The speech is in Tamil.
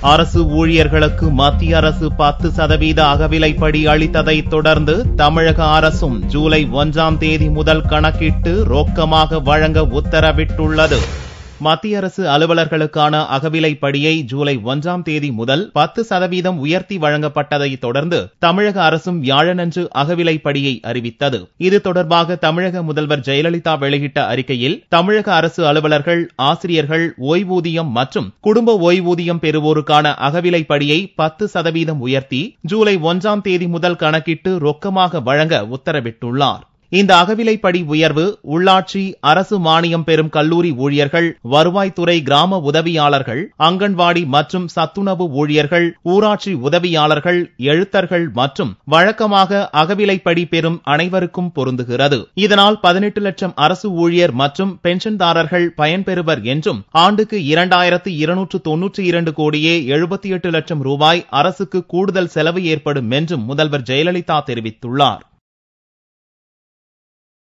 அரசு ஊழியர்களுக்கு மத்திய அரசு 10% அகவிலைப்படி அளித்ததைத் தொடர்ந்து தமிழக அரசும் ஜூலை 1ஆம் தேதி முதல் கணக்கிட்டு ரொக்கமாக வழங்க உத்தரவிட்டுள்ளது. மத்திய அரசு அலுவலர்களுக்கான அகவிலைப்படியை ஜூலை 1ஆம் தேதி முதல் 10% உயர்த்தி வழங்கப்பட்டதைத் தொடர்ந்து தமிழக அரசும் வியாழனன்று அகவிலைப்படியை அறிவித்தது. இது தொடர்பாக தமிழக முதல்வர் ஜெயலலிதா வெளியிட்ட அறிக்கையில், தமிழக அரசு அலுவலர்கள், ஆசிரியர்கள், ஓய்வூதியம் மற்றும் குடும்ப ஓய்வூதியம் பெறுவோருக்கான அகவிலைப்படியை 10% உயர்த்தி ஜூலை 1ஆம் தேதி முதல் கணக்கிட்டு ரொக்கமாக வழங்க உத்தரவிட்டுள்ளார். இந்த அகவிலைப்படி உயர்வு உள்ளாட்சி, அரசு மானியம் பெறும் கல்லூரி ஊழியர்கள், வருவாய்த்துறை கிராம உதவியாளர்கள், அங்கன்வாடி மற்றும் சத்துணவு ஊழியர்கள், ஊராட்சி உதவியாளர்கள், எழுத்தர்கள் மற்றும் வழக்கமாக அகவிலைப்படி பெறும் அனைவருக்கும் பொருந்துகிறது. இதனால் 18 லட்சம் அரசு ஊழியர் மற்றும் பென்ஷன்தாரர்கள் பயன்பெறுவர் என்றும், ஆண்டுக்கு 2292 கோடியே 78 லட்சம் ரூபாய் அரசுக்கு கூடுதல் செலவு ஏற்படும் என்றும் முதல்வர் ஜெயலலிதா தெரிவித்துள்ளார்.